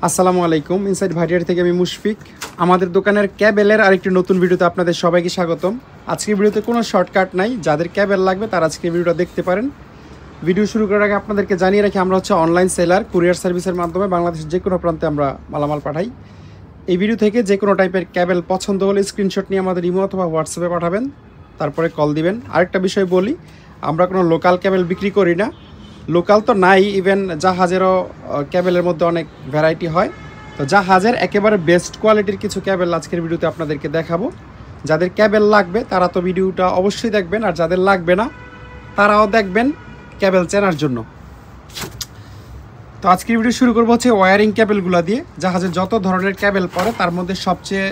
আসসালামু আলাইকুম। ইনসাইড ভাইটিয়ার থেকে আমি মুশফিক। আমাদের দোকানের ক্যাবেলের আরেকটি নতুন ভিডিওতে আপনাদের সবাইকে স্বাগতম। আজকের ভিডিওতে কোনো শর্টকাট নাই, যাদের ক্যাবেল লাগবে তারা আজকের ভিডিওটা দেখতে পারেন। ভিডিও শুরু করার আগে আপনাদেরকে জানিয়ে রাখি, আমরা হচ্ছে অনলাইন সেলার, কুরিয়ার সার্ভিসের মাধ্যমে বাংলাদেশের যে কোনো প্রান্তে আমরা মালামাল পাঠাই। এই ভিডিও থেকে যে কোনো টাইপের ক্যাবেল পছন্দ হলে স্ক্রিনশট নিয়ে আমাদের ইমো অথবা হোয়াটসঅ্যাপে পাঠাবেন, তারপরে কল দিবেন। আরেকটা বিষয় বলি, আমরা কোনো লোকাল ক্যাবেল বিক্রি করি না। লোকাল তো নাই, ইভেন জাহাজেরও ক্যাবেলের মধ্যে অনেক ভ্যারাইটি হয়। তো জাহাজের একেবারে বেস্ট কোয়ালিটির কিছু ক্যাবেল আজকের ভিডিওতে আপনাদেরকে দেখাবো। যাদের ক্যাবেল লাগবে তারা তো ভিডিওটা অবশ্যই দেখবেন, আর যাদের লাগবে না তারাও দেখবেন ক্যাবেল চেনার জন্য। তো আজকের ভিডিও শুরু করবো হচ্ছে ওয়্যারিং ক্যাবেলগুলো দিয়ে। জাহাজের যত ধরনের ক্যাবেল পড়ে তার মধ্যে সবচেয়ে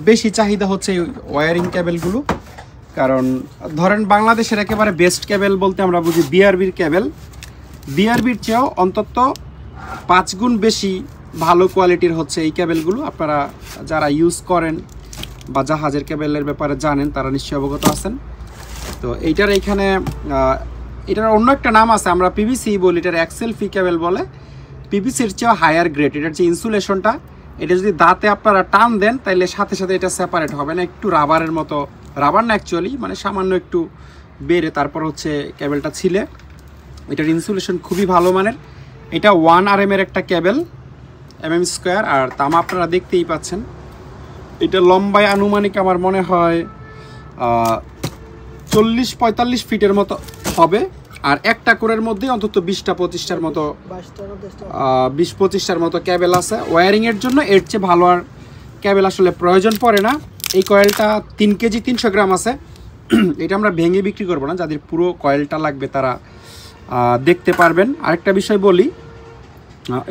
বেশি চাহিদা হচ্ছে এই ওয়্যারিং ক্যাবেলগুলো। কারণ ধরেন বাংলাদেশের একেবারে বেস্ট ক্যাবেল বলতে আমরা বুঝি বিআরবির ক্যাবেল। বিআরবির চেয়েও অন্তত 5 গুণ বেশি ভালো কোয়ালিটির হচ্ছে এই ক্যাবেলগুলো। আপনারা যারা ইউজ করেন বা জাহাজের ক্যাবেলের ব্যাপারে জানেন তারা নিশ্চয়ই অবগত আছেন। তো এইটার এইখানে এটার অন্য একটা নাম আছে, আমরা পিভিসি বলি, এটার এক্সএলফি ক্যাবেল বলে। পিভিসির চেয়েও হায়ার গ্রেড। এটার যে ইনসুলেশনটা, এটা যদি দাঁতে আপনারা টান দেন তাহলে সাথে সাথে এটা সেপারেট হবে না, একটু রাবারের মতো, রাবার না অ্যাকচুয়ালি, মানে সামান্য একটু বেড়ে তারপর হচ্ছে ক্যাবেলটা ছিলে। এটার ইনসুলেশন খুবই ভালো মানের। এটা 1 RM এর একটা ক্যাবেল, mm², আর তামা আপনারা দেখতেই পাচ্ছেন। এটা লম্বায় আনুমানিক আমার মনে হয় 40-45 ফিটের মতো হবে। আর একটা কোরের মধ্যে অন্তত 20-25টার মতো 20-25টার মতো ক্যাবেল আছে। ওয়্যারিংয়ের জন্য এর চেয়ে ভালো আর ক্যাবেল আসলে প্রয়োজন পড়ে না। এই কয়েলটা 3 কেজি 300 গ্রাম আছে। এটা আমরা ভেঙে বিক্রি করবো না, যাদের পুরো কয়েলটা লাগবে তারা দেখতে পারবেন। আরেকটা বিষয় বলি,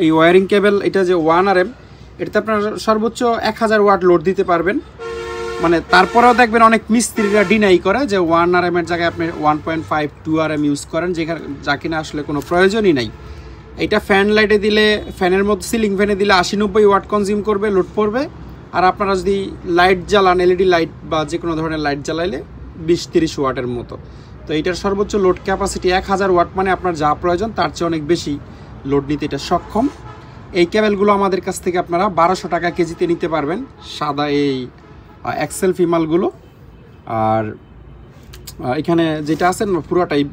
এই ওয়্যারিং কেবল এটা যে 1 RM, এটাতে আপনারা সর্বোচ্চ 1000 ওয়াট লোড দিতে পারবেন। মানে তারপরেও দেখবেন অনেক মিস্ত্রিরা ডিনাই করে যে 1 RM এর জায়গায় আপনি 1.5-2 RM ইউজ করেন, যা কিনা আসলে কোনো প্রয়োজনই নাই। এটা ফ্যান লাইটে দিলে, ফ্যানের মধ্যে সিলিং ফ্যানে দিলে 80-90 ওয়াট কনজিউম করবে, লোড পড়বে। আর আপনারা যদি লাইট জ্বালান, এলইডি লাইট বা যে কোনো ধরনের লাইট জ্বালাইলে 20-30 ওয়াটের মতো। তো এটার সর্বোচ্চ লোড ক্যাপাসিটি 1000 ওয়াট, মানে আপনার যা প্রয়োজন তার চেয়ে অনেক বেশি লোড নিতে এটা সক্ষম। এই ক্যাবেলগুলো আমাদের কাছ থেকে আপনারা 1200 টাকা কেজিতে নিতে পারবেন, সাদা এই এক্সএলফি মালগুলো। আর এখানে যেটা আছে পুরোটাই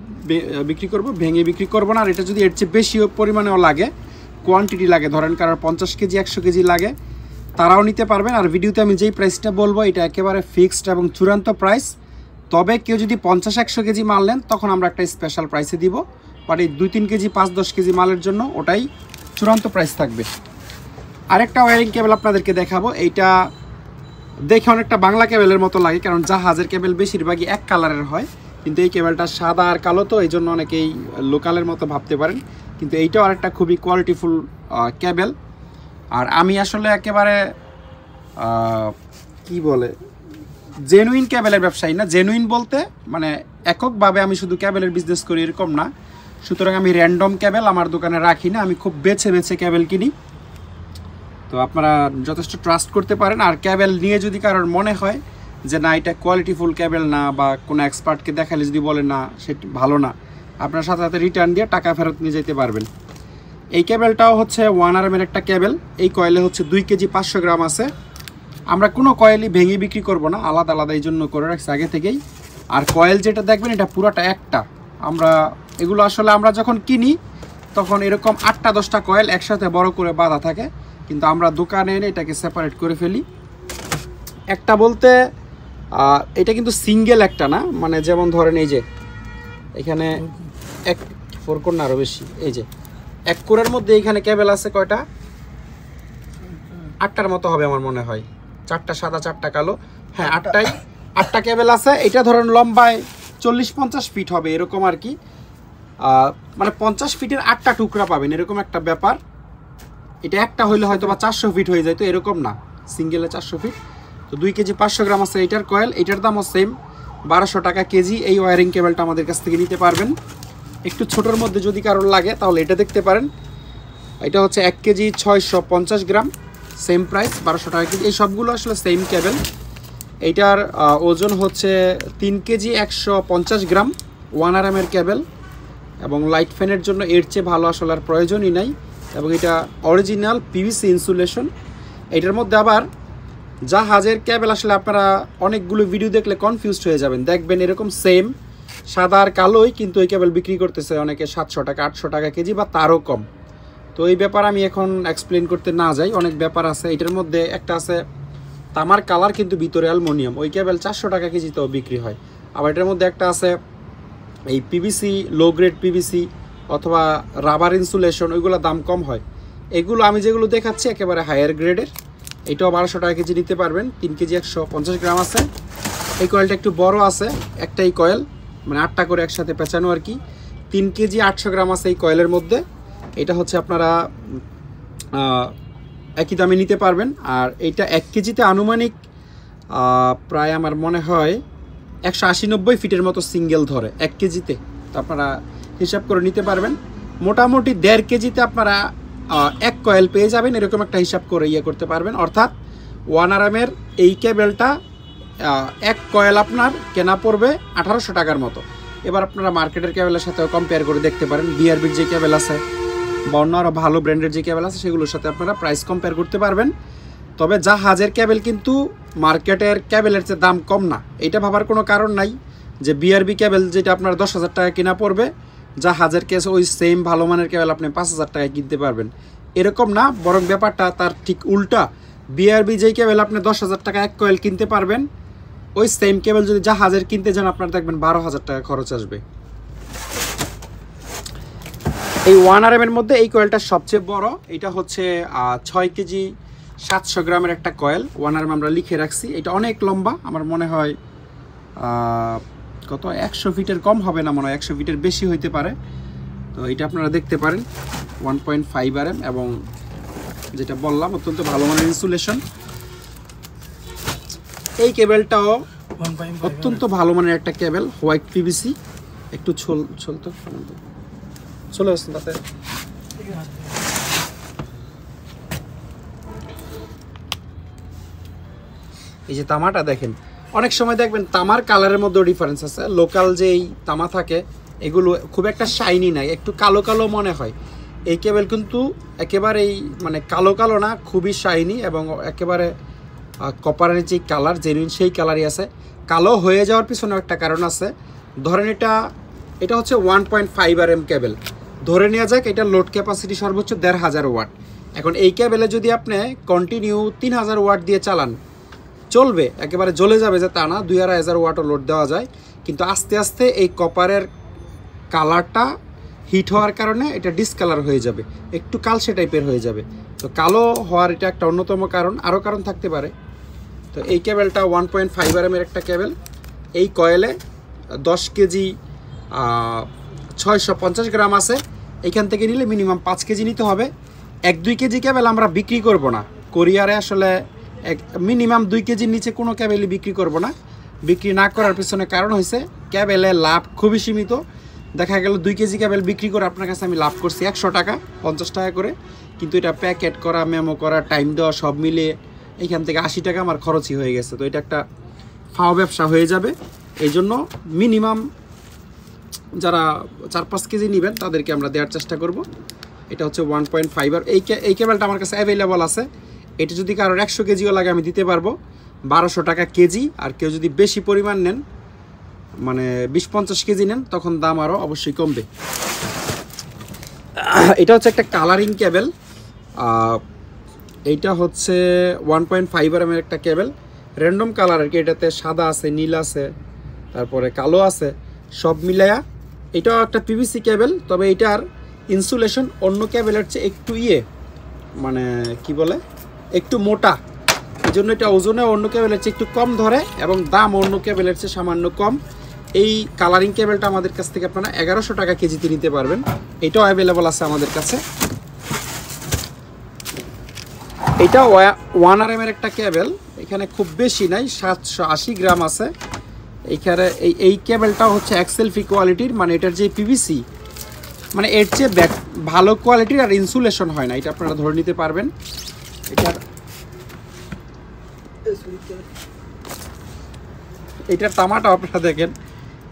বিক্রি করব, ভেঙে বিক্রি করব না। আর এটা যদি এর চেয়ে বেশি পরিমাণেও লাগে, কোয়ান্টিটি লাগে, ধরেন কারোর 50 কেজি 100 কেজি লাগে, তারাও নিতে পারবেন। আর ভিডিওতে আমি যেই প্রাইসটা বলবো এটা একেবারে ফিক্সড এবং চূড়ান্ত প্রাইস। তবে কেউ যদি 50-100 কেজি মাল নেন তখন আমরা একটা স্পেশাল প্রাইসে দিব। বাট এই 2-3 কেজি 5-10 কেজি মালের জন্য ওটাই চূড়ান্ত প্রাইস থাকবে। আরেকটা ওয়্যারিং কেবল আপনাদেরকে দেখাবো। এইটা দেখে অনেকটা বাংলা কেবলের মতো লাগে, কারণ জাহাজের কেবল বেশিরভাগই এক কালারের হয়, কিন্তু এই কেবলটা সাদা আর কালো, তো এই জন্য অনেকেই লোকালের মতো ভাবতে পারেন। কিন্তু এইটাও আরেকটা খুবই কোয়ালিটিফুল কেবল। আর আমি আসলে একেবারে কি বলে জেনুইন ক্যাবেলের ব্যবসায়ী না। জেনুইন বলতে মানে এককভাবে আমি শুধু ক্যাবেলের বিজনেস করি এরকম না। সুতরাং আমি র্যান্ডম ক্যাবেল আমার দোকানে রাখি না, আমি খুব বেছে বেছে ক্যাবেল কিনি। তো আপনারা যথেষ্ট ট্রাস্ট করতে পারেন। আর ক্যাবেল নিয়ে যদি কারোর মনে হয় যে না এটা কোয়ালিটিফুল ক্যাবেল না, বা কোনো এক্সপার্টকে দেখালে যদি বলে না সেটা ভালো না, আপনার সাথে সাথে রিটার্ন দিয়ে টাকা ফেরত নিয়ে যেতে পারবেন। এই ক্যাবেলটাও হচ্ছে 1 RM এর একটা ক্যাবেল। এই কয়েলে হচ্ছে 2 কেজি 500 গ্রাম আছে। আমরা কোনো কয়েলই ভেঙে বিক্রি করব না, আলাদা আলাদা এই জন্য করে রাখছি আগে থেকেই। আর কয়েল যেটা দেখবেন এটা পুরোটা একটা। আমরা এগুলো আসলে আমরা যখন কিনি তখন এরকম 8টা-10টা কয়েল একসাথে বড় করে বাঁধা থাকে, কিন্তু আমরা দোকানে এনে এটাকে সেপারেট করে ফেলি। একটা বলতে এটা কিন্তু সিঙ্গেল একটা না, মানে যেমন ধরেন এই যে এখানে 4 কোর না আরও বেশি, এই যে 1 কোরের মধ্যে এইখানে ক্যাবেল আছে কয়টা, 8টার মতো হবে আমার মনে হয়, 4টা সাদা 4টা কালো, হ্যাঁ 8টা ক্যাবেল আছে। এটা ধরেন লম্বায় 40-50 ফিট হবে এরকম আর কি, মানে 50 ফিটের 8টা টুকরা পাবেন এরকম একটা ব্যাপার। এটা একটা হইলে হয়তো বা 400 ফিট হয়ে যায়, তো এরকম না, সিঙ্গেলে 400 ফিট। তো 2 কেজি 500 গ্রাম আছে এইটার কয়েল। এইটার দামও সেম 1200 টাকা কেজি। এই ওয়্যারিং কেবলটা আমাদের কাছ থেকে নিতে পারবেন। একটু ছোটোর মধ্যে যদি কারোর লাগে তাহলে এটা দেখতে পারেন। এটা হচ্ছে 1 কেজি 650 গ্রাম, সেম প্রাইস 1200 টাকা কেজি। এই সবগুলো আসলে সেম কেবল। এইটার ওজন হচ্ছে 3 কেজি 150 গ্রাম, 1 RM এর কেবল। এবং লাইট ফ্যানের জন্য এর চেয়ে ভালো আসলে আর প্রয়োজনই নাই। এবং এটা অরিজিনাল পিভিসি ইনসুলেশন। এটার মধ্যে আবার জাহাজের কেবল আসলে আপনারা অনেকগুলো ভিডিও দেখলে কনফিউজড হয়ে যাবেন। দেখবেন এরকম সেম সাদা আর কালোই, কিন্তু এই কেবল বিক্রি করতেছে অনেকে 700 টাকা 800 টাকা কেজি বা তারও কম। তো এই ব্যাপার আমি এখন এক্সপ্লেন করতে না যাই, অনেক ব্যাপার আছে। এটার মধ্যে একটা আছে তামার কালার কিন্তু ভিতরে অ্যালুমিনিয়াম, ওই কেবল 400 টাকা কেজিতেও বিক্রি হয়। আবার এটার মধ্যে একটা আছে এই পিভিসি, লো গ্রেড পিভিসি অথবা রাবার ইনসুলেশন, ওইগুলো দাম কম হয়। এগুলো আমি যেগুলো দেখাচ্ছি একেবারে হায়ার গ্রেডের। এটাও 1200 টাকা কেজি নিতে পারবেন, 3 কেজি 150 গ্রাম আছে। এই কয়েলটা একটু বড় আছে, একটাই কয়েল, মানে 8টা করে একসাথে পেঁচানো আর কি। 3 কেজি 800 গ্রাম আছে এই কয়েলের মধ্যে। এটা হচ্ছে আপনারা একই দামে নিতে পারবেন। আর এইটা 1 কেজিতে আনুমানিক প্রায় আমার মনে হয় 180-90 ফিটের মতো সিঙ্গেল ধরে 1 কেজিতে। তো আপনারা হিসাব করে নিতে পারবেন। মোটামুটি 1.5 কেজিতে আপনারা এক কয়েল পেয়ে যাবেন, এরকম একটা হিসাব করে করতে পারবেন। অর্থাৎ 1 RMের এই কেবেলটা এক কয়েল আপনার কেনা পড়বে 1800 টাকার মতো। এবার আপনারা মার্কেটের কেবেলের সাথেও কম্পেয়ার করে দেখতে পারেন। বিআরবির যে কেবেল আছে বা অন্য আরও ভালো ব্র্যান্ডের যে কেবেল আছে সেগুলোর সাথে আপনারা প্রাইস কম্পেয়ার করতে পারবেন। তবে জাহাজের কেবেল কিন্তু মার্কেটের কেবেলের চেয়ে দাম কম না, এটা ভাবার কোনো কারণ নাই যে বিআরবি কেবেল যেটা আপনার 10,000 টাকা কেনা পড়বে, জাহাজের কেস ওই সেম ভালো মানের কেবেল আপনি 5,000 টাকায় কিনতে পারবেন, এরকম না। বরং ব্যাপারটা তার ঠিক উল্টা। বিআরবি যেই কেবেল আপনি 10,000 টাকা এক কয়েল কিনতে পারবেন, ওই সেম কেবেল যদি জাহাজের কিনতে যান আপনার দেখবেন 12,000 টাকা খরচ আসবে। এই 1 RMের মধ্যে এই কয়েলটা সবচেয়ে বড়। এটা হচ্ছে 6 কেজি 700 গ্রামের একটা কয়েল। 1 RM আমরা লিখে রাখছি। এটা অনেক লম্বা, আমার মনে হয় কত 100 ফিটের কম হবে না, মনে হয় 100 ফিটের বেশি হইতে পারে। তো এটা আপনারা দেখতে পারেন 1.5 RM, এবং যেটা বললাম অত্যন্ত ভালো মানের ইনসুলেশন। এই কেবেলটাও অত্যন্ত ভালো মানের একটা কেবেল, হোয়াইট পিভিসি। একটু চলতো চলে আসুন তাতে। এই যে তামাটা দেখেন, অনেক সময় দেখবেন তামার কালারের মধ্যেও ডিফারেন্স আছে। লোকাল যেই তামা থাকে এগুলো খুব একটা শাইনি নাই, একটু কালো কালো মনে হয়। এই কেবেল কিন্তু একেবারেই মানে কালো কালো না, খুবই শাইনি এবং একেবারে কপারের যে কালার জেনুইন সেই কালারই আছে। কালো হয়ে যাওয়ার পিছনে একটা কারণ আছে। ধরেন এটা হচ্ছে 1.5 RM কেবেল, ধরে নেওয়া যাক এটা লোড ক্যাপাসিটি সর্বোচ্চ 1500 ওয়াট। এখন এই কেবেলে যদি আপনি কন্টিনিউ 3000 ওয়াট দিয়ে চালান চলবে, একেবারে জ্বলে যাবে যে তা না, 2,500 ওয়াটও লোড দেওয়া যায়। কিন্তু আস্তে আস্তে এই কপারের কালারটা হিট হওয়ার কারণে এটা ডিসকালার হয়ে যাবে, একটু কালসে টাইপের হয়ে যাবে। তো কালো হওয়ার এটা একটা অন্যতম কারণ, আরও কারণ থাকতে পারে। তো এই কেবেলটা 1.5 RMের একটা কেবেল। এই কয়েলে 10 কেজি 650 গ্রাম আছে। এইখান থেকে নিলে মিনিমাম 5 কেজি নিতে হবে। 1-2 কেজি কেবেল আমরা বিক্রি করব না কোরিয়ারে, আসলে মিনিমাম 2 কেজির নিচে কোনো কেবেলই বিক্রি করব না। বিক্রি না করার পিছনে কারণ হয়েছে কেবেলে লাভ খুবই সীমিত। দেখা গেল 2 কেজি কেবেল বিক্রি করে আপনার কাছে আমি লাভ করছি 100 টাকা, 50 টাকা করে, কিন্তু এটা প্যাকেট করা, মেমো করা, টাইম দেওয়া সব মিলিয়ে এইখান থেকে 80 টাকা আমার খরচই হয়ে গেছে। তো এটা একটা ফাও ব্যবসা হয়ে যাবে। এই জন্য মিনিমাম যারা 4-5 কেজি নেবেন তাদেরকে আমরা দেওয়ার চেষ্টা করব। এটা হচ্ছে 1.5 আর এই কেবেলটা আমার কাছে অ্যাভেলেবল আছে। এটা যদি কারোর 100 কেজিও লাগে আমি দিতে পারবো, 1200 টাকা কেজি। আর কেউ যদি বেশি পরিমাণ নেন, মানে 20-50 কেজি নেন, তখন দাম আরও অবশ্যই কমবে। এটা হচ্ছে একটা কালারিং কেবেল। এইটা হচ্ছে 1.5 RMের একটা কেবেল, র্যান্ডম কালার আর কি। এটাতে সাদা আছে, নীল আছে, তারপরে কালো আছে, সব মিলায়া। এটাও একটা পিভিসি কেবেল, তবে এটার ইনসুলেশন অন্য কেবেলের চেয়ে একটু মানে কি বলে, একটু মোটা। এই জন্য এটা ওজনে অন্য কেবেলের চেয়ে একটু কম ধরে এবং দাম অন্য কেবেলের চেয়ে সামান্য কম। এই কালারিং কেবেলটা আমাদের কাছ থেকে আপনারা 1100 টাকা কেজিতে নিতে পারবেন। এটাও অ্যাভেলেবল আছে আমাদের কাছে। এটা 1 RMের একটা কেবেল, এখানে খুব বেশি নাই, 780 গ্রাম আছে। এইখানে এই কেবেলটা হচ্ছে এক্সেলফি কোয়ালিটির, মানে এটার যে পিভিসি, মানে এর চেয়ে ভালো কোয়ালিটির আর ইনসুলেশন হয় না, এটা আপনারা ধরে নিতে পারবেন। এটার তামাটা আপনারা দেখেন,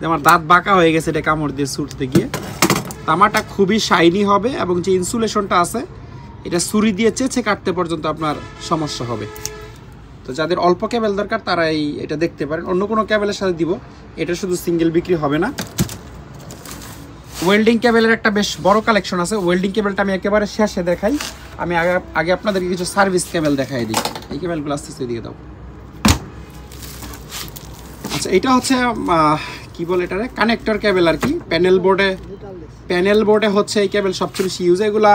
আমার দাঁত বাঁকা হয়ে গেছে এটা কামড় দিয়ে ছুটতে গিয়ে। তামাটা খুবই শাইনি হবে এবং যে ইনসুলেশনটা আছে এটা ছুরি দিয়ে চেঁচে কাটতে পর্যন্ত আপনার সমস্যা হবে। তো যাদের অল্প কেবল দরকার তারা এটা দেখতে পারেন। অন্য কোনো কেবলের সাথে দিব, এটা শুধু সিঙ্গেল বিক্রি হবে না। ওয়েল্ডিং কেবলের একটা বেশ বড় কালেকশন আছে। ওয়েল্ডিং কেবলটা আমি একেবারে শেষে দেখাই। আমি আগে আপনাদেরকে কিছু সার্ভিস কেবল দেখাই দিই। এই কেবলগুলো আস্তে আস্তে দিয়ে দাও। আচ্ছা, এটা হচ্ছে কি বলে এটারে, কানেক্টর কেবল আর কি। প্যানেল বোর্ডে হচ্ছে এই কেবল সবচেয়ে বেশি ইউজ। এগুলা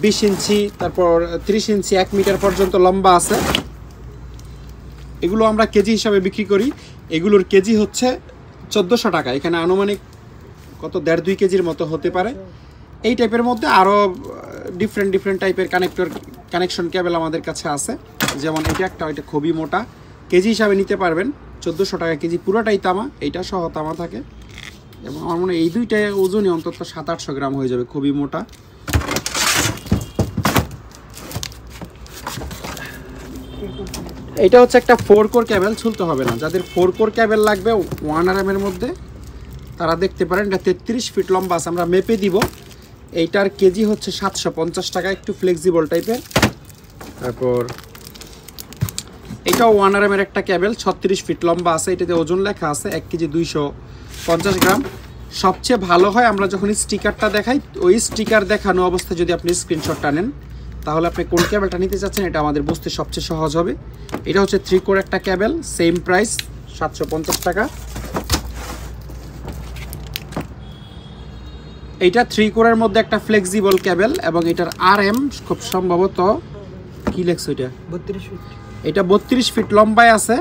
20 ইঞ্চি, তারপর 30 ইঞ্চি, 1 মিটার পর্যন্ত লম্বা আছে। এগুলো আমরা কেজি হিসাবে বিক্রি করি। এগুলোর কেজি হচ্ছে 1400 টাকা। এখানে আনুমানিক কত 1.5-2 কেজির মতো হতে পারে। এই টাইপের মধ্যে আরও ডিফারেন্ট টাইপের কানেকশন কেবল আমাদের কাছে আছে। যেমন এটা একটা, এটা খুবই মোটা, কেজি হিসাবে নিতে পারবেন 1400 টাকা কেজি। পুরোটাই তামা, এইটা সহ তামা থাকে। এবং আমার মনে হয় এই দুইটায় ওজনই অন্তত 700-800 গ্রাম হয়ে যাবে, খুবই মোটা। এটা হচ্ছে একটা 4 কোর কেবল, ছুলতে হবে না। যাদের 4 কোর কেবল লাগবে 1 RM এর মধ্যে তারা দেখতে পারেন। এটা 33 ফিট লম্বা আছে, আমরা মেপে দিব। এইটার কেজি হচ্ছে 750 টাকা, একটু ফ্লেক্সিবল টাইপের। তারপর এটাও 1 RM এর একটা কেবল, 36 ফিট লম্বা আছে। এটাতে ওজন লেখা আছে 1 কেজি 250 গ্রাম। সবচেয়ে ভালো হয় আমরা যখন স্টিকারটা দেখাই, ওই স্টিকার দেখানো অবস্থায় যদি আপনি স্ক্রিনশটটা নেন, তাহলে আপনি কোন কেবলটা নিতে চাচ্ছেন এটা আমাদের বুঝতে সবচেয়ে সহজ হবে। এটা হচ্ছে 3 কোর একটা কেবল, সেম প্রাইস 750 টাকা। এইটা 3 কোরের মধ্যে একটা ফ্লেক্সিবল কেবল, এবং এটার RM খুব সম্ভবত কি লেখছে এটা 32 ফিট। এটা 32 ফিট লম্বায় আছে,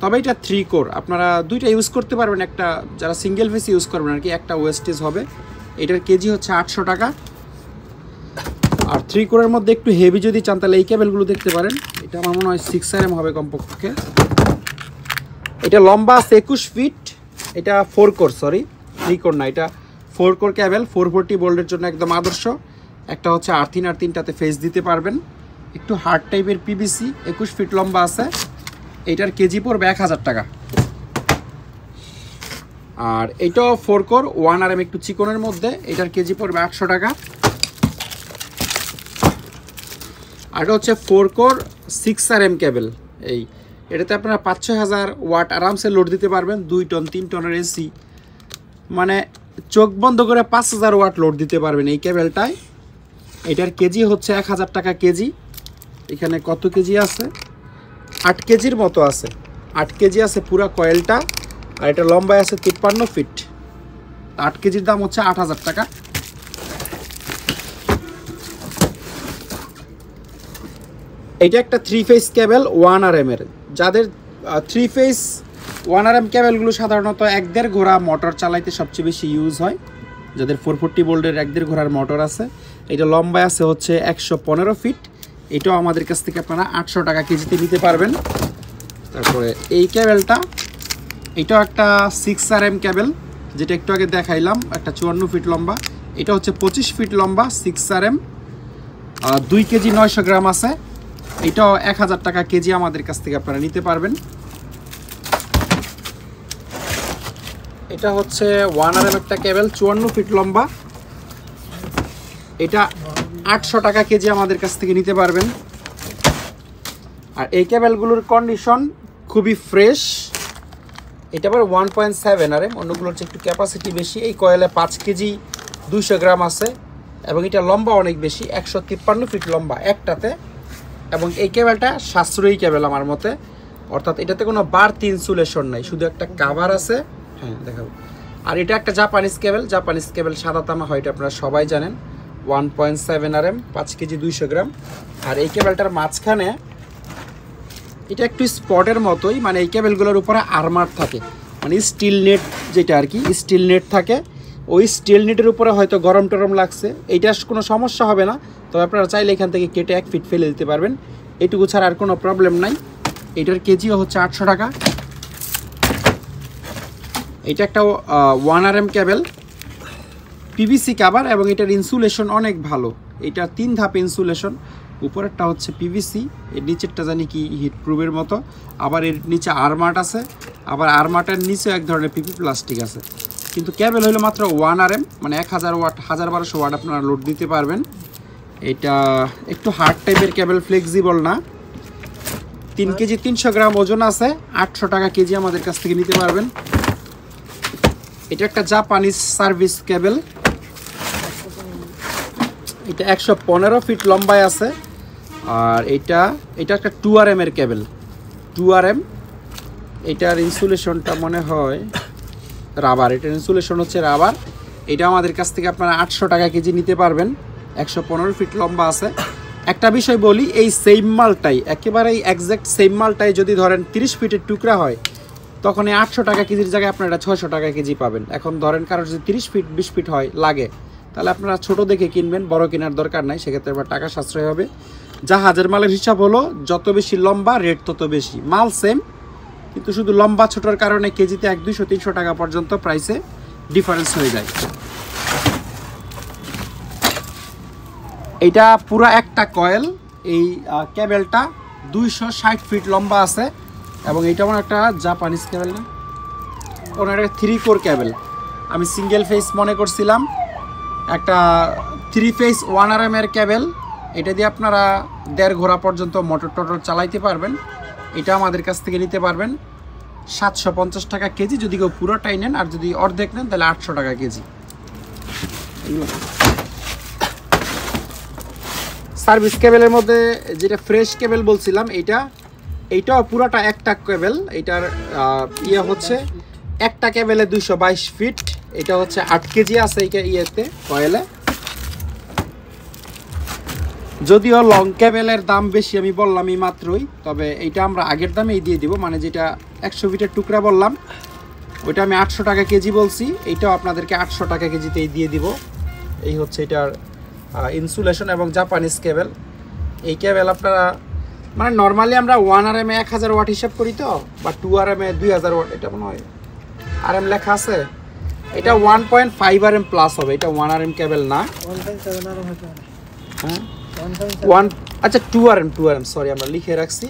তবে এটা 3 কোর। আপনারা দুইটা ইউজ করতে পারবেন, একটা যারা সিঙ্গেল ফেস ইউজ করবেন আর কি, একটা ওয়েস্টেজ হবে। এটার কেজি হচ্ছে 800 টাকা। আর 3 কোরের মধ্যে একটু হেভি যদি চান তাহলে এই কেবলগুলো দেখতে পারেন। এটা আমার মনে হয় 6 RM হবে কমপক্ষে। এটা লম্বা আছে 21 ফিট। এটা 4 কোর, সরি 3 কোর না, এটা 4 কোর কেবল। 440 ভোল্টের জন্য একদম আদর্শ। একটা হচ্ছে আর্থিন, আর 3টাতে ফেস দিতে পারবেন। একটু হার্ড টাইপের পিভিসি, 21 ফিট লম্বা আছে। এইটার কেজি পড়বে 1000 টাকা। আর এইটাও 4 কোর 1 RM, একটু চিকনের মধ্যে। এটার কেজি পড়বে 800 টাকা। আর এটা হচ্ছে 4 কোর 6 RM কেবল। এটাতে আপনারা 5-6 হাজার ওয়াট আরামসে লোড দিতে পারবেন। 2 টন 3 টনের এসি, মানে চোখ বন্ধ করে 5000 ওয়াট লোড দিতে পারবেন এই কেবলটায়। এটার কেজি হচ্ছে 1000 টাকা কেজি। এখানে কত কেজি আছে? 8 কেজির মতো আছে। 8 কেজি আছে পুরা কয়েলটা। আর এটা লম্বায় আছে 53 ফিট। 8 কেজির দাম হচ্ছে 8000 টাকা। এটা একটা 3 ফেস কেবল 1 RM এর। যাদের 3 ফেস 1 RM কেবলগুলো সাধারণত 1.5 ঘোড়া মোটর চালাইতে সবচেয়ে বেশি ইউজ হয়। যাদের 440 ভোল্টের 1.5 ঘোড়ার মোটর আছে। এটা লম্বায় আছে হচ্ছে 115 ফিট। এটাও আমাদের কাছ থেকে আপনারা 800 টাকা কেজিতে নিতে পারবেন। তারপরে এই কেবলটা, এটাও একটা 6 RM কেবল, যেটা একটু আগে দেখাইলাম, একটা 54 ফিট লম্বা। এটা হচ্ছে 25 ফিট লম্বা, 6 RM, 2 কেজি 900 গ্রাম আছে। এটাও 1000 টাকা কেজি আমাদের কাছ থেকে আপনারা নিতে পারবেন। এটা হচ্ছে 1 RM একটা কেবল, 54 ফিট লম্বা। এটা 800 টাকা কেজি আমাদের কাছ থেকে নিতে পারবেন। আর এই কেবলগুলোর কন্ডিশন খুবই ফ্রেশ। এটা আবার 1.7 RM, অন্যগুলোর চেয়ে একটু ক্যাপাসিটি বেশি। এই কয়েলে 5 কেজি 200 গ্রাম আছে, এবং এটা লম্বা অনেক বেশি, 153 ফিট লম্বা একটাতে। এবং এই কেবলটা সাশ্রয়ী কেবল আমার মতে, অর্থাৎ এটাতে কোনো বাড়তি ইনসুলেশন নাই, শুধু একটা কাভার আছে। হ্যাঁ দেখাবো। আর এটা একটা জাপানিজ কেবল সাদা তামা হয়, এটা আপনারা সবাই জানেন। 1.7 RM, 5 কেজি 200 গ্রাম। আর এই কেবলটার মাঝখানে এটা একটু স্পটের মতোই, মানে এই কেবলগুলোর উপরে আর্মার থাকে, মানে স্টিল নেট যেটা আর কি, স্টিল নেট থাকে। ওই স্টিল নেটের উপরে হয়তো গরম টরম লাগছে, এইটার কোনো সমস্যা হবে না। তবে আপনারা চাইলে এখান থেকে কেটে 1 ফিট ফেলে দিতে পারবেন, এইটুকু ছাড়া আর কোনো প্রবলেম নাই। এটার কেজিও হচ্ছে 800 টাকা। এটা একটা 1 RM কেবল, পিভিসি কাভার, এবং এটার ইনসুলেশন অনেক ভালো। এটা 3 ধাপে ইনসুলেশন। উপরেরটা হচ্ছে পিভিসি, এর নিচেরটা জানি কি হিট প্রুফের মতো। আবার এর নিচে আরমাট আছে, আবার আরমাটের নিচে এক ধরনের পিপি প্লাস্টিক আছে। কিন্তু কেবল হলো মাত্র 1 RM, মানে 1000 ওয়াট 1200 ওয়াট আপনারা লোড দিতে পারবেন। এটা একটু হার্ড টাইপের কেবল, ফ্লেক্সিবল না। 3 কেজি 300 গ্রাম ওজন আছে, 800 টাকা কেজি আমাদের কাছ থেকে নিতে পারবেন। এটা একটা জাপানিজ সার্ভিস কেবল, এটা 115 ফিট লম্বায় আছে। আর এটা একটা 2RM এর কেবল, 2RM। এটার ইনসুলেশনটা মনে হয় রাবার, এটার ইনসুলেশন হচ্ছে রাবার। এটা আমাদের কাছ থেকে আপনারা 800 টাকা কেজি নিতে পারবেন, 115 ফিট লম্বা আছে। একটা বিষয় বলি, এই সেম মালটাই, একেবারেই একজ্যাক্ট সেম মালটাই যদি ধরেন 30 ফিটের টুকরা হয়, তখন এই 800 টাকা কেজির জায়গায় আপনারা 600 টাকা কেজি পাবেন। এখন ধরেন কারোর যদি 30 ফিট 20 ফিট হয় লাগে, তাহলে আপনারা ছোট দেখে কিনবেন, বড় কেনার দরকার নাই, সেক্ষেত্রে আবার টাকা সাশ্রয় হবে। জাহাজের মালের হিসাব হলো যত বেশি লম্বা রেট তত বেশি, মাল সেম, কিন্তু শুধু লম্বা ছোটোর কারণে কেজিতে 100-200-300 টাকা পর্যন্ত প্রাইসে ডিফারেন্স হয়ে যায়। এটা পুরো একটা কয়েল, এই কেবেলটা 260 ফিট লম্বা আছে। এবং এটা আমার একটা জাপানিজ কেবেল না, ওনার একটা 3 কোর কেবেল। আমি সিঙ্গেল ফেস মনে করছিলাম, একটা 3 ফেস 1RM এর কেবেল। এটা দিয়ে আপনারা 1.5 ঘোড়া পর্যন্ত মোটর টোটর চালাইতে পারবেন। এটা আমাদের কাছ থেকে নিতে পারবেন 750 টাকা কেজি যদি কেউ পুরোটাই নেন, আর যদি অর্ধেক নেন তাহলে 800 টাকা কেজি। সার্ভিস কেবেলের মধ্যে যেটা ফ্রেশ কেবেল বলছিলাম, এইটাও পুরোটা একটা কেবেল। এটার হচ্ছে একটা কেবেলে 222 ফিট, এটা হচ্ছে 8 কেজি আছে এই কয়েলে। যদিও লং কেবেলের দাম বেশি, আমি বললাম এই মাত্রই, তবে এইটা আমরা আগের দামেই দিয়ে দিব, মানে যেটা 100 ফিটের টুকরা বললাম ওইটা আমি 800 টাকা কেজি বলছি, এইটাও আপনাদেরকে 800 টাকা কেজিতেই দিয়ে দিব। এই হচ্ছে এটার ইনসুলেশন এবং জাপানিজ কেবেল। এই কেবেল আপনারা মানে নর্মালি আমরা 1RM 1000 ওয়াট হিসাব করি তো, বা 2RM 2000 ওয়াট, এটা মনে হয় RM লেখা আছে। এটা 1.5RM প্লাস হবে, এটা 1RM কেবেল না। হ্যাঁ, আচ্ছা 2RM সরি, আমরা লিখে রাখছি,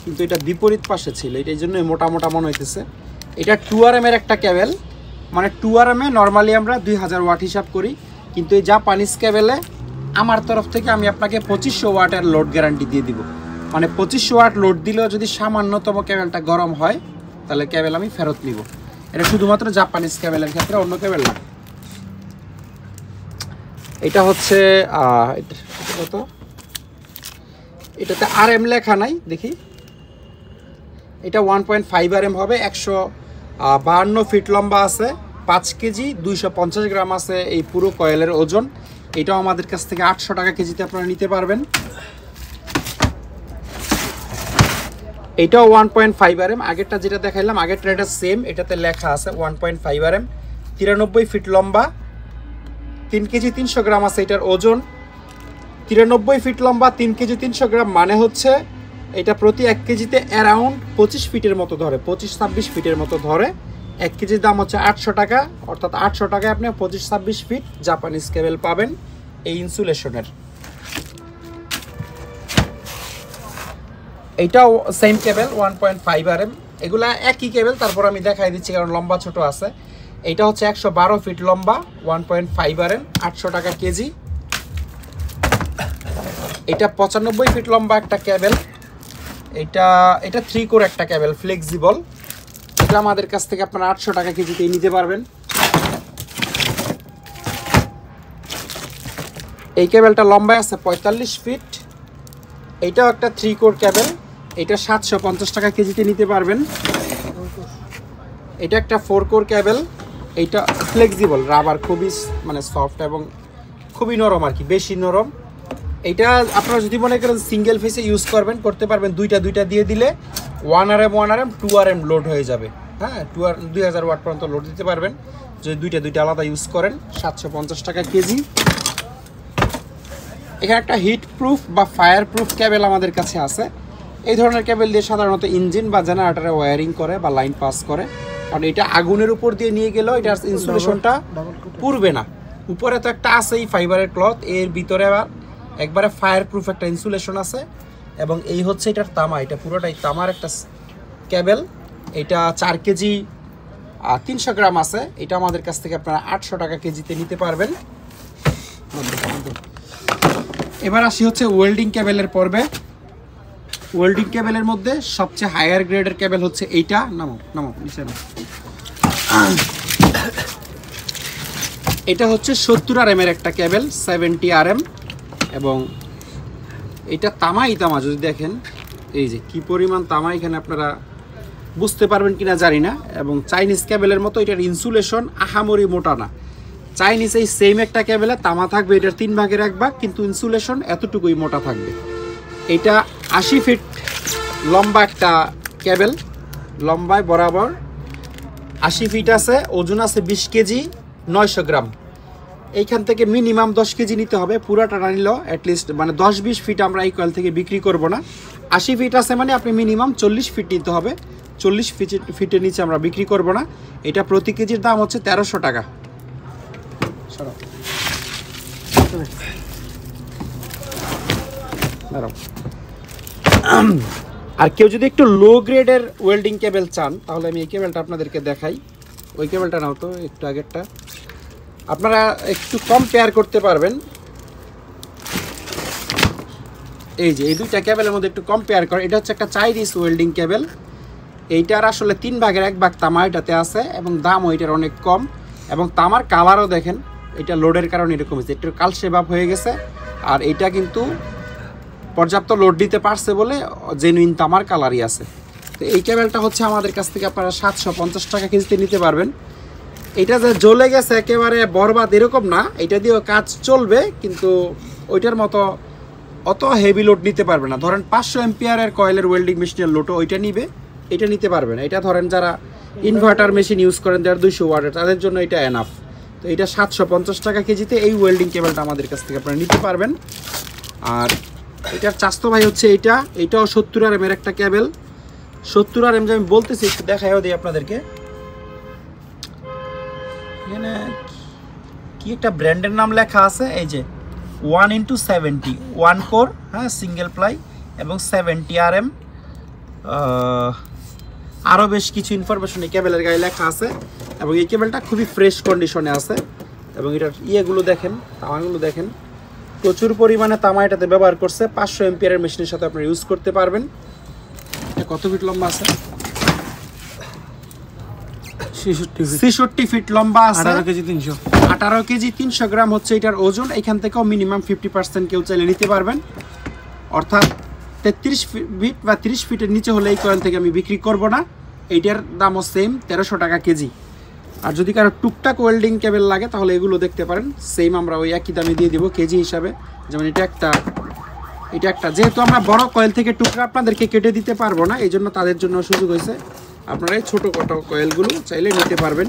কিন্তু এটা বিপরীত পাশে ছিল, এটা এই জন্য মোটা মোটা মনে হইতেছে। এটা 2RM এর একটা কেবেল, মানে 2RM নর্মালি আমরা 2000 ওয়াট হিসাব করি, কিন্তু এই জাপানিজ কেবেলে আমার তরফ থেকে আমি আপনাকে 2500 ওয়াটের লোড গ্যারান্টি দিয়ে দিব। মানে 2500 ওয়াট লোড দিলেও যদি সামান্যতম কেবেলটা গরম হয়, তাহলে কেবেল আমি ফেরত নিব। এটা শুধুমাত্র জাপানিজ কেবেলের ক্ষেত্রে, অন্য কেবেল না। এটা হচ্ছে কত, এটাতে RM লেখা নাই, দেখি। এটা 1.5RM হবে, 152 ফিট লম্বা আছে, 5 কেজি 250 গ্রাম আছে এই পুরো কয়েলের ওজন। এটাও আমাদের কাছ থেকে 800 টাকা কেজিতে আপনারা নিতে পারবেন। এটাও 1.5RM, আগেরটা যেটা দেখাইলাম আগেরটা এটা সেম, এটাতে লেখা আছে 1.5RM, 93 ফিট লম্বা, 3 কেজি 300 গ্রাম আছে এটার ওজন। 93 ফিট লম্বা, 3 কেজি 300 গ্রাম, মানে হচ্ছে এটা প্রতি 1 কেজিতে অ্যারাউন্ড 25 ফিটের মতো ধরে, 25-26 ফিটের মতো ধরে। 1 কেজির দাম হচ্ছে 800 টাকা, অর্থাৎ 800 টাকায় আপনি 25-26 ফিট জাপানিজ কেবেল পাবেন এই ইনসুলেশনের। এইটাও সেম কেবেল 1.5RM, এগুলা একই কেবেল, তারপর আমি দেখাই দিচ্ছি কারণ লম্বা ছোট আছে। এইটা হচ্ছে 112 ফিট লম্বা, 1.5RM, 800 টাকা কেজি। এটা 95 ফিট লম্বা একটা কেবেল, এটা 3 কোর একটা কেবেল, ফ্লেক্সিবল। এটা আমাদের কাছ থেকে আপনারা 800 টাকা কেজিতেই নিতে পারবেন। এই কেবেলটা লম্বায় আছে 45 ফিট, এইটাও একটা 3 কোর কেবেল, এটা 750 টাকা কেজিতে নিতে পারবেন। এটা একটা 4 কোর কেবেল, এইটা ফ্লেক্সিবল, রাবার খুবই মানে সফট এবং খুবই নরম আর কি, বেশি নরম। এইটা আপনারা যদি মনে করেন সিঙ্গেল ফেসে ইউজ করতে পারবেন, দুইটা দিয়ে দিলে 1RM 2RM লোড হয়ে যাবে। হ্যাঁ, 2000 ওয়াট পর্যন্ত লোড দিতে পারবেন যদি দুইটা আলাদা ইউজ করেন। 750 টাকা কেজি। এখানে একটা হিট প্রুফ বা ফায়ার প্রুফ কেবেল আমাদের কাছে আছে। এই ধরনের কেবেল দিয়ে সাধারণত ইঞ্জিন বা জেনারেটরে ওয়্যারিং করে বা লাইন পাস করে, কারণ এটা আগুনের উপর দিয়ে নিয়ে গেলেও এটার ইনসুলেশনটা পুড়বে না। উপরে তো একটা আছেই ফাইবারের ক্লথ, এর ভিতরে আবার একবারে ফায়ার প্রুফ একটা ইনসুলেশন আছে। এবং এই হচ্ছে এটার তামা, এটা পুরোটাই তামার একটা কেবেল। এটা 4 কেজি 300 গ্রাম আছে, এটা আমাদের কাছ থেকে আপনারা 800 টাকা কেজিতে নিতে পারবেন। এবার আসি হচ্ছে ওয়েল্ডিং কেবেলের পর্বে। ওয়েল্ডিং কেবেলের মধ্যে সবচেয়ে হায়ার গ্রেডের কেবেল হচ্ছে এইটা। নামো নামো নিচে নামো। এটা হচ্ছে 70 RM এর একটা কেবেল, 70 RM, এবং এটা তামাই তামা। যদি দেখেন এই যে কি পরিমাণ তামা, এখানে আপনারা বুঝতে পারবেন কিনা জানি না। এবং চাইনিজ কেবেলের মতো এটার ইনসুলেশন আহামরি মোটা না। চাইনিজ এই সেম একটা কেবেলে তামা থাকবে এটার 3 ভাগের 1 ভাগ, কিন্তু ইনসুলেশন এতটুকুই মোটা থাকবে। এটা 80 ফিট লম্বা একটা কেবেল, লম্বায় বরাবর 80 ফিট আছে, ওজন আছে 20 কেজি 900 গ্রাম। এইখান থেকে মিনিমাম 10 কেজি নিতে হবে। পুরাটা না নিলেও অ্যাটলিস্ট মানে 10-20 ফিট আমরা এই কয়েল থেকে বিক্রি করব না। 80 ফিট আছে মানে আপনি মিনিমাম 40 ফিট নিতে হবে। 40 ফিটের নিচে আমরা বিক্রি করব না। এটা প্রতি কেজির দাম হচ্ছে 1300 টাকা। আর কেউ যদি একটু লো গ্রেডের ওয়েল্ডিং কেবেল চান, তাহলে আমি এই কেবেলটা আপনাদেরকে দেখাই। ওই কেবেলটা নাও তো, একটু আগেরটা। আপনারা একটু কম্পেয়ার করতে পারবেন। এই যে এই দুইটা কেবেলের মধ্যে একটু কম্পেয়ার করে। এটা হচ্ছে একটা চাইনিজ ওয়েল্ডিং কেবেল। এইটার আসলে 3 ভাগের 1 ভাগ তামা এটাতে আছে, এবং দামও এটার অনেক কম। এবং তামার কালারও দেখেন, এটা লোডের কারণে এরকম হয়েছে, একটু কালসে ভাব হয়ে গেছে। আর এটা কিন্তু পর্যাপ্ত লোড দিতে পারছে বলে জেনুইন তামার কালারই আছে। তো এই কেবেলটা হচ্ছে আমাদের কাছ থেকে আপনারা 750 টাকা কেজিতে নিতে পারবেন। এটা যে জ্বলে গেছে একেবারে বরবাদ এরকম না, এটা দিয়েও কাজ চলবে, কিন্তু ওইটার মতো অত হেভি লোড নিতে পারবে না। ধরেন 500 এম্পিয়ারের কয়েলের ওয়েল্ডিং মেশিনের লোডও ওইটা নিবে, এটা নিতে পারবে না। এটা ধরেন যারা ইনভার্টার মেশিন ইউজ করেন, যারা 200 ওয়াটের, তাদের জন্য এটা এনাফ। তো এটা 750 টাকা কেজিতে এই ওয়েল্ডিং কেবেলটা আমাদের কাছ থেকে আপনারা নিতে পারবেন। আর এটার চাস্তো ভাই হচ্ছে এইটাও 70 RM এর একটা কেবেল। 70 RM যে আমি বলতেছি, একটু দেখাইও দিই আপনাদেরকে। এখানে কি একটা ব্র্যান্ডের নাম লেখা আছে, এই যে 1x70 1 কোর, হ্যাঁ, সিঙ্গেল প্লাই, এবং 70 RM। আরও বেশ কিছু ইনফরমেশন এই কেবেলের গায়ে লেখা আছে। এবং এই কেবেলটা খুবই ফ্রেশ কন্ডিশনে আছে। এবং এটার ইয়েগুলো দেখেন, তামাগুলো দেখেন, প্রচুর পরিমাণে তামা এটাতে ব্যবহার করছে। 500 এম্পিয়ারের মেশিনের সাথে আপনারা ইউজ করতে পারবেন। এটা কত ফিট লম্বা আছে? 66 ফিট লম্বা আছে। 18 কেজি 300 গ্রাম হচ্ছে এটার ওজন। এখান থেকেও মিনিমাম 50% কেউ চাইলে নিতে পারবেন। অর্থাৎ 33 ফিট বা 30 ফিটের নিচে হলে এই কয়েল থেকে আমি বিক্রি করব না। এইটার দামও সেম 1300 টাকা কেজি। আর যদি কারো টুকটাক ওয়েল্ডিং কেবেল লাগে, তাহলে এগুলো দেখতে পারেন, সেম আমরা ওই একই দামে দিয়ে দিব কেজি হিসাবে। যেমন এটা একটা যেহেতু আমরা বড় কয়েল থেকে টুকরা আপনাদেরকে কেটে দিতে পারবো না, এই জন্য তাদের জন্য সুযোগ হয়েছে। আপনারা এই ছোটো কটো কয়েলগুলো চাইলে নিতে পারবেন।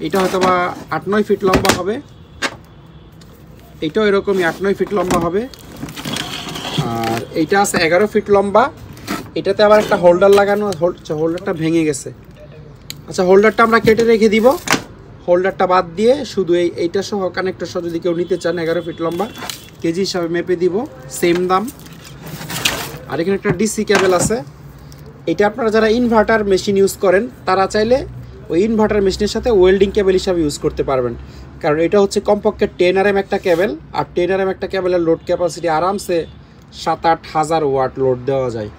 এটা হয়তো বা 8-9 ফিট লম্বা হবে, এইটাও এরকমই 8-9 ফিট লম্বা হবে। আর এইটা আছে 11 ফিট লম্বা। এটাতে আবার একটা হোল্ডার লাগানো, হোল্ডারটা ভেঙে গেছে। আচ্ছা, হোল্ডারটা আমরা কেটে রেখে দিব। হোল্ডারটা বাদ দিয়ে শুধু এইটা সহ কানেক্টর সহ যদি কেউ নিতে চান, 11 ফিট লম্বা, কেজি হিসাবে মেপে দিব, সেম দাম। আর এখানে একটা ডিসি কেবেল আছে। এটা আপনারা যারা ইনভার্টার মেশিন ইউজ করেন, তারা চাইলে ওই ইনভার্টার মেশিনের সাথে ওয়েল্ডিং কেবেল হিসাবে ইউজ করতে পারবেন। কারণ এটা হচ্ছে কমপক্ষে 10 RM একটা কেবেল। আর 10 RM একটা কেবেলের লোড ক্যাপাসিটি আরামসে 7-8 হাজার ওয়াট লোড দেওয়া যায়।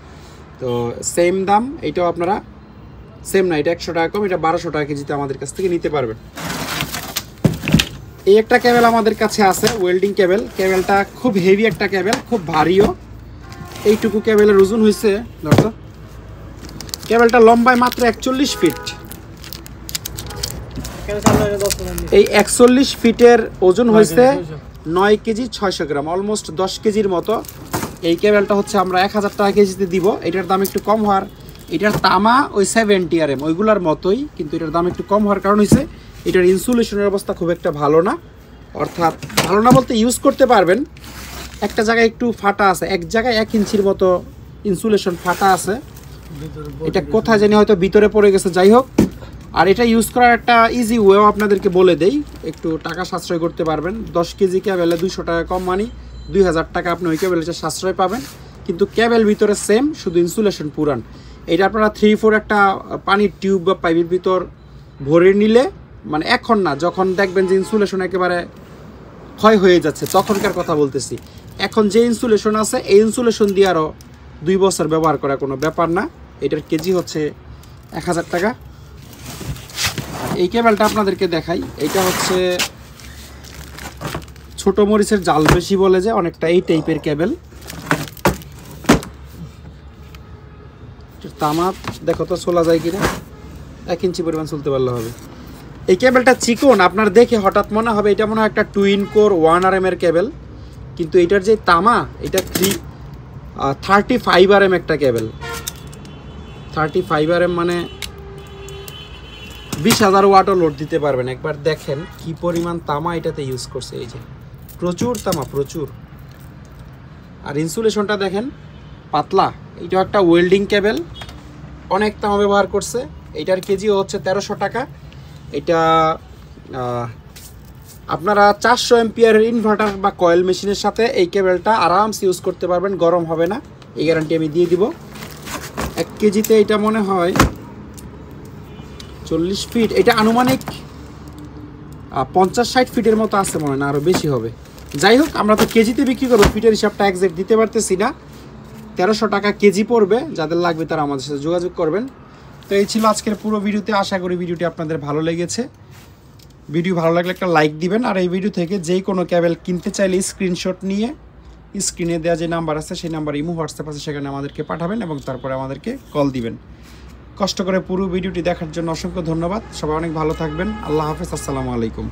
তো সেম দাম। এইটাও আপনারা সেম না, এটা 100 টাকা কম, এটা 1200 টাকা কেজিতে আমাদের কাছ থেকে নিতে পারবেন। এই একটা কেবেল আমাদের কাছে আছে, ওয়েল্ডিং কেবেল। কেবেলটা খুব হেভি একটা কেবেল, খুব ভারীও। এইটুকু কেবেলের ওজন হয়েছে, ধরো কেবেলটা লম্বায় মাত্র 41 ফিট। এই 41 ফিটের ওজন হয়েছে 9 কেজি 600 গ্রাম, অলমোস্ট 10 কেজির মতো। এই কেবেলটা হচ্ছে আমরা 1000 টাকা কেজিতে দিব। এটার দাম একটু কম হওয়ার, এটার তামা ওই 70 RM ওইগুলোর মতোই, কিন্তু এটার দাম একটু কম হওয়ার কারণ হয়েছে এটার ইনসুলেশনের অবস্থা খুব একটা ভালো না। অর্থাৎ ভালো না বলতে ইউজ করতে পারবেন, একটা জায়গায় একটু ফাটা আছে, এক জায়গায় 1 ইঞ্চির মতো ইনসুলেশন ফাটা আছে। এটা কোথায় জানি হয়তো ভিতরে পড়ে গেছে, যাই হোক। আর এটা ইউজ করার একটা ইজি ওয়েও আপনাদেরকে বলে দেই, একটু টাকা সাশ্রয় করতে পারবেন। 10 কেজি কেবেলে 200 টাকা কম, মানে 2000 টাকা আপনি ওই কেবেলটা সাশ্রয় পাবেন। কিন্তু কেবেল ভিতরে সেম, শুধু ইনসুলেশন পুরান। এটা আপনারা 3-4 একটা পানির টিউব বা পাইপের ভিতর ভরে নিলে, মানে এখন না, যখন দেখবেন যে ইনসুলেশন একেবারে ক্ষয় হয়ে যাচ্ছে তখনকার কথা বলতেছি, এখন যে ইনসুলেশন আছে এই ইনসুলেশন দিয়ে আরও 2 বছর ব্যবহার করা কোনো ব্যাপার না। এটার কেজি হচ্ছে 1000 টাকা। এই কেবলটা আপনাদেরকে দেখাই, এইটা হচ্ছে ছোট মরিচের জাল বেশি বলে যে অনেকটা এই টাইপের কেবল। তামা দেখো তো চলা যায় কিনা, 1 ইঞ্চি পরিমাণ চলতে পারলে হবে। এই কেবলটা চিকন, আপনার দেখে হঠাৎ মনে হবে এটা মনে হয় একটা টুইন কোর 1 RM এর কেবল, কিন্তু এটার যে তামা এটা 35 RM একটা কেবল। 35 RM মানে 20,000 ওয়াটও লোড দিতে পারবেন। একবার দেখেন কি পরিমাণ তামা এটাতে ইউজ করছে, এই যে প্রচুর তামা, প্রচুর। আর ইনসুলেশনটা দেখেন পাতলা, এটা একটা ওয়েল্ডিং কেবল, অনেক তামা ব্যবহার করছে। এইটার কেজিও হচ্ছে 1300 টাকা। এটা আপনারা 400 এম্পিয়ারের ইনভার্টার বা কয়েল মেশিনের সাথে এই কেবলটা আরামসে ইউজ করতে পারবেন, গরম হবে না, এই গ্যারান্টি আমি দিয়ে দিব। 1 কেজিতে এটা মনে হয় 40 ফিট, এটা আনুমানিক 50-60 ফিটের মতো আছে মনে হয়, না আরও বেশি হবে। যাই হোক, আমরা তো কেজিতে বিক্রি করবো, ফিটের হিসাবটা একজ্যাক্ট দিতে পারতেছি না। 1300 টাকা কেজি পড়বে। যাদের লাগবে তারা আমাদের সাথে যোগাযোগ করবেন। তো এই ছিল আজকের পুরো ভিডিওতে। আশা করি ভিডিওটি আপনাদের ভালো লেগেছে। ভিডিও ভালো লাগলে একটা লাইক দিবেন। আর এই ভিডিও থেকে যেই কোনো কেবল কিনতে চাইলে স্ক্রিনশট নিয়ে স্ক্রিনে দেওয়া যে নাম্বার আছে সেই নাম্বার ইমো হোয়াটসঅ্যাপ আছে সেখানে আমাদেরকে পাঠাবেন এবং তারপরে আমাদেরকে কল দিবেন। কষ্ট করে পুরো ভিডিওটি দেখার জন্য অসংখ্য ধন্যবাদ। সবাই অনেক ভালো থাকবেন। আল্লাহ হাফেজ, আসসালামু আলাইকুম।